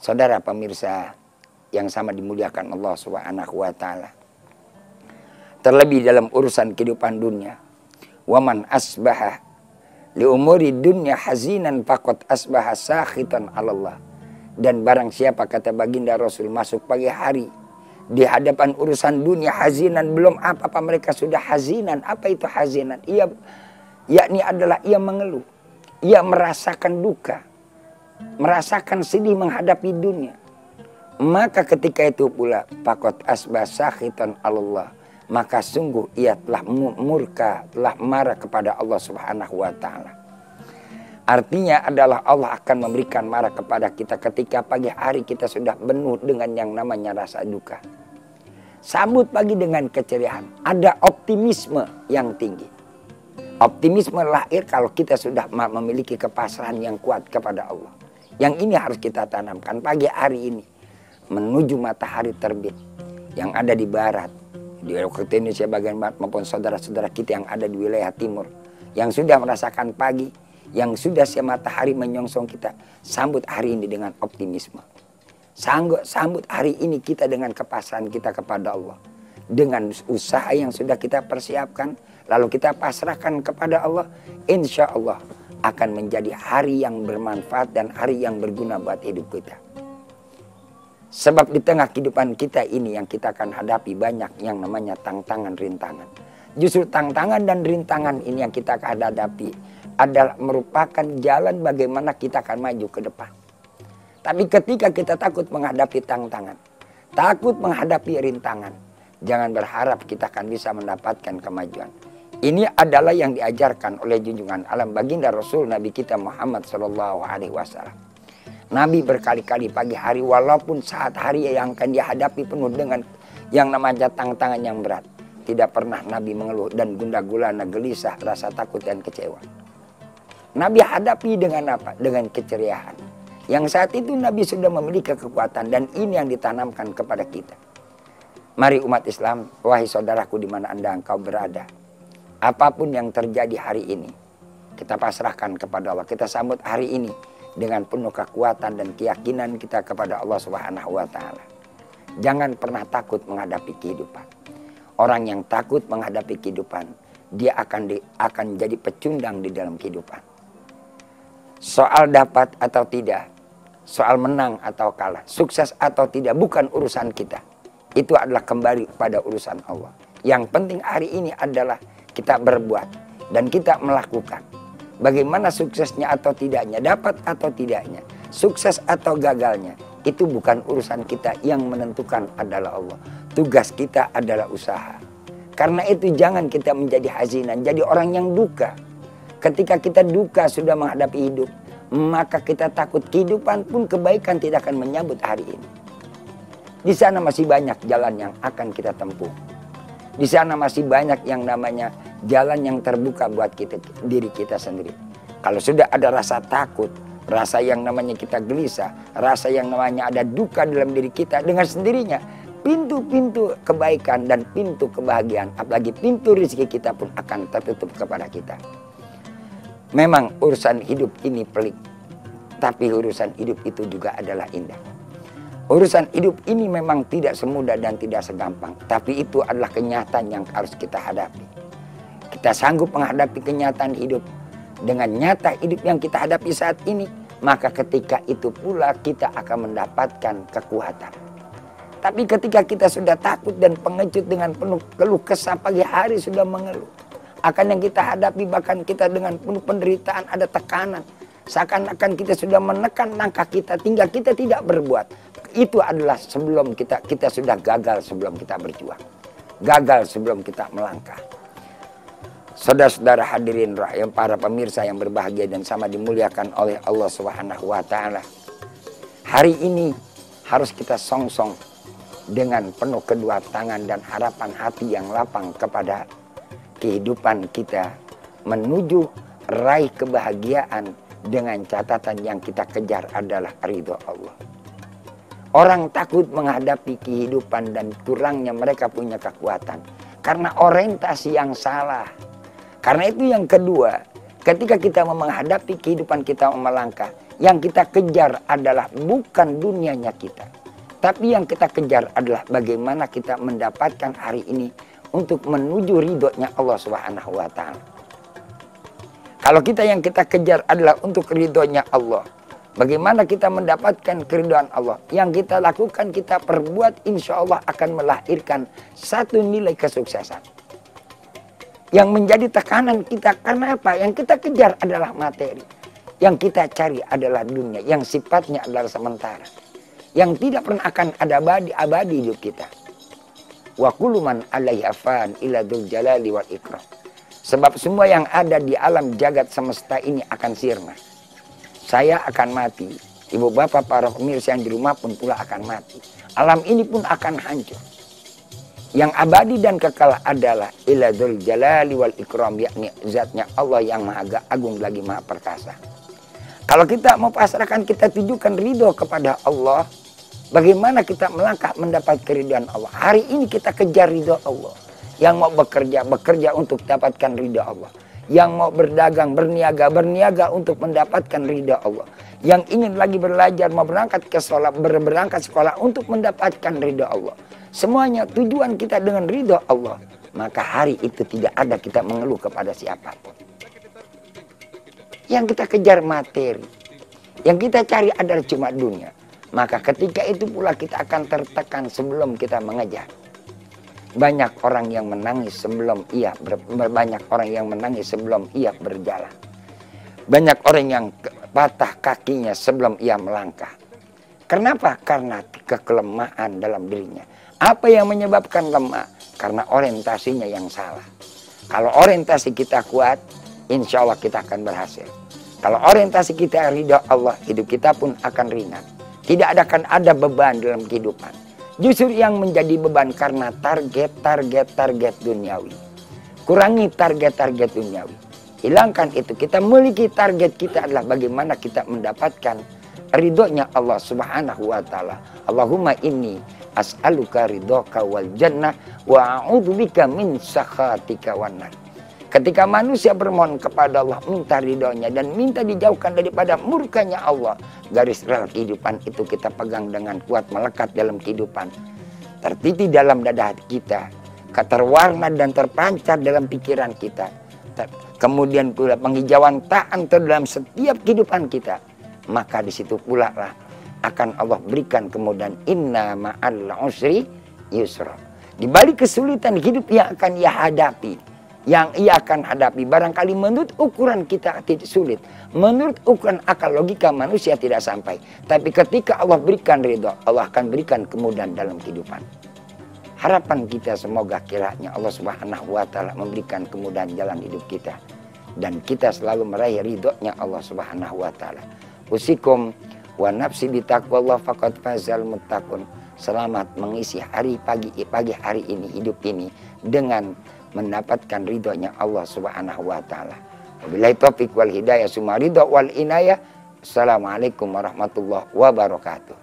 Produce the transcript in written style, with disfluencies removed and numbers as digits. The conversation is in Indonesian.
Saudara pemirsa yang sama dimuliakan Allah Subhanahu wa taala. Terlebih dalam urusan kehidupan dunia. Waman asbaha li umuri dunya hazinan faqad asbaha sakhitan 'ala Allah. Dan barang siapa, kata baginda Rasul, masuk pagi hari di hadapan urusan dunia hazinan, belum apa-apa mereka sudah hazinan. Apa itu hazinan? Yakni adalah ia mengeluh, ia merasakan duka, merasakan sedih menghadapi dunia. Maka ketika itu pula faqad asbah sakhitan 'alallah, maka sungguh ia telah murka, telah marah kepada Allah Subhanahu wa taala. Artinya adalah Allah akan memberikan marah kepada kita ketika pagi hari kita sudah penuh dengan yang namanya rasa duka. Sambut pagi dengan keceriaan, ada optimisme yang tinggi. Optimisme lahir kalau kita sudah memiliki kepasrahan yang kuat kepada Allah. Yang ini harus kita tanamkan pagi hari ini menuju matahari terbit yang ada di barat, di Indonesia bagian barat maupun saudara-saudara kita yang ada di wilayah timur yang sudah merasakan pagi, yang sudah siang matahari menyongsong kita. Sambut hari ini dengan optimisme. Sambut hari ini kita dengan kepasrahan kita kepada Allah. Dengan usaha yang sudah kita persiapkan, lalu kita pasrahkan kepada Allah, insya Allah akan menjadi hari yang bermanfaat dan hari yang berguna buat hidup kita. Sebab di tengah kehidupan kita ini yang kita akan hadapi banyak yang namanya tantangan rintangan. Justru tantangan dan rintangan ini yang kita akan hadapi adalah merupakan jalan bagaimana kita akan maju ke depan. Tapi ketika kita takut menghadapi tantangan, takut menghadapi rintangan, jangan berharap kita akan bisa mendapatkan kemajuan. Ini adalah yang diajarkan oleh junjungan alam baginda Rasul Nabi kita Muhammad SAW. Nabi berkali-kali pagi hari walaupun saat hari yang akan dihadapi penuh dengan yang namanya tantangan yang berat, tidak pernah Nabi mengeluh dan gundah gulana, gelisah, rasa takut dan kecewa. Nabi hadapi dengan apa? Dengan keceriaan. Yang saat itu Nabi sudah memiliki kekuatan dan ini yang ditanamkan kepada kita. Mari umat Islam, wahai saudaraku di mana Anda engkau berada. Apapun yang terjadi hari ini, kita pasrahkan kepada Allah. Kita sambut hari ini dengan penuh kekuatan dan keyakinan kita kepada Allah Subhanahu wa taala. Jangan pernah takut menghadapi kehidupan. Orang yang takut menghadapi kehidupan, dia akan jadi pecundang di dalam kehidupan. Soal dapat atau tidak, soal menang atau kalah, sukses atau tidak, bukan urusan kita. Itu adalah kembali pada urusan Allah. Yang penting hari ini adalah kita berbuat dan kita melakukan. Bagaimana suksesnya atau tidaknya, dapat atau tidaknya, sukses atau gagalnya, itu bukan urusan kita. Yang menentukan adalah Allah. Tugas kita adalah usaha. Karena itu jangan kita menjadi hazinan, jadi orang yang duka. Ketika kita duka sudah menghadapi hidup, maka kita takut kehidupan pun kebaikan tidak akan menyambut hari ini. Di sana masih banyak jalan yang akan kita tempuh. Di sana masih banyak yang namanya jalan yang terbuka buat diri kita sendiri. Kalau sudah ada rasa takut, rasa yang namanya kita gelisah, rasa yang namanya ada duka dalam diri kita, dengan sendirinya pintu-pintu kebaikan dan pintu kebahagiaan, apalagi pintu rezeki kita pun akan tertutup kepada kita. Memang urusan hidup ini pelik, tapi urusan hidup itu juga adalah indah. Urusan hidup ini memang tidak semudah dan tidak segampang, tapi itu adalah kenyataan yang harus kita hadapi. Kita sanggup menghadapi kenyataan hidup dengan nyata hidup yang kita hadapi saat ini, maka ketika itu pula kita akan mendapatkan kekuatan. Tapi ketika kita sudah takut dan pengecut dengan penuh keluh kesah pagi hari sudah mengeluh akan yang kita hadapi, bahkan kita dengan penuh penderitaan, ada tekanan, seakan-akan kita sudah menekan langkah kita, tinggal kita tidak berbuat. Itu adalah sebelum kita sudah gagal sebelum kita berjuang, gagal sebelum kita melangkah. Saudara-saudara hadirin yang para pemirsa yang berbahagia dan sama dimuliakan oleh Allah Subhanahu wa taala. Hari ini harus kita songsong dengan penuh kedua tangan dan harapan hati yang lapang kepada kehidupan kita menuju raih kebahagiaan dengan catatan yang kita kejar adalah ridho Allah. Orang takut menghadapi kehidupan dan kurangnya mereka punya kekuatan karena orientasi yang salah. Karena itu yang kedua, ketika kita menghadapi kehidupan kita melangkah, Yang kita kejar adalah bukan dunianya kita. Tapi yang kita kejar adalah bagaimana kita mendapatkan hari ini untuk menuju ridhonya Allah Subhanahu wa Ta'ala. Kalau kita yang kita kejar adalah untuk ridhonya Allah, bagaimana kita mendapatkan keridhaan Allah? Yang kita lakukan, kita perbuat, insya Allah akan melahirkan satu nilai kesuksesan. Yang menjadi tekanan kita, karena apa? Yang kita kejar adalah materi. Yang kita cari adalah dunia, yang sifatnya adalah sementara. Yang tidak pernah akan ada abadi hidup kita. Wa kullu man 'alaiha fan ila dzul jalali wal ikram. Sebab semua yang ada di alam jagat semesta ini akan sirna. Saya akan mati. Ibu bapak para pemirsa yang di rumah pun pula akan mati. Alam ini pun akan hancur. Yang abadi dan kekal adalah ila dzul jalali wal ikram, yakni zatnya Allah yang maha agung lagi maha perkasa. Kalau kita mau pasrahkan, kita tujukan ridho kepada Allah, bagaimana kita melangkah mendapat keridhaan Allah. Hari ini kita kejar ridho Allah. Yang mau bekerja untuk dapatkan ridho Allah. Yang mau berdagang, berniaga untuk mendapatkan ridho Allah. Yang ingin lagi belajar, mau berangkat ke sekolah, berangkat sekolah untuk mendapatkan ridho Allah. Semuanya tujuan kita dengan ridho Allah. Maka hari itu tidak ada kita mengeluh kepada siapapun. Yang kita kejar materi, yang kita cari adalah cuma dunia. Maka ketika itu pula kita akan tertekan sebelum kita mengejar. Banyak orang yang menangis sebelum ia berjalan. Banyak orang yang patah kakinya sebelum ia melangkah. Kenapa? Karena kekelemahan dalam dirinya. Apa yang menyebabkan lemah? Karena orientasinya yang salah. Kalau orientasi kita kuat, insya Allah kita akan berhasil. Kalau orientasi kita ridha Allah, hidup kita pun akan ringan. Tidak akan ada beban dalam kehidupan. Justru yang menjadi beban karena target duniawi. Kurangi target duniawi. Hilangkan itu. Kita memiliki target kita adalah bagaimana kita mendapatkan ridhonya Allah Subhanahu wa Ta'ala. Allahumma inni as'aluka ridhoka wal jannah wa a'udzubika min sakhatika wan nar. Ketika manusia bermohon kepada Allah, minta ridhonya dan minta dijauhkan daripada murkanya Allah, garis rel kehidupan itu kita pegang dengan kuat, melekat dalam kehidupan, tertiti dalam dada hati kita, terwarna dan terpancar dalam pikiran kita, kemudian pula penghijauan ta'an dalam setiap kehidupan kita. Maka di situ pula lah akan Allah berikan kemudahan. Inna ma'al usri yusra. Di balik kesulitan hidup yang akan ia hadapi, barangkali menurut ukuran kita tidak sulit, menurut ukuran akal logika manusia tidak sampai, tapi ketika Allah berikan ridho, Allah akan berikan kemudahan dalam kehidupan. Harapan kita semoga kiranya Allah Subhanahu wa Ta'ala memberikan kemudahan jalan hidup kita, dan kita selalu meraih ridhonya Allah Subhanahu wa Ta'ala. Usikum wa nafsi bitaqwallah faqad fazal muttaqun. Selamat mengisi pagi hari ini, hidup ini dengan mendapatkan ridhonya Allah Subhanahu wa Ta'ala. Wabillahi taufiq wal hidayah, summa ridho wal inayah. Assalamualaikum warahmatullahi wabarakatuh.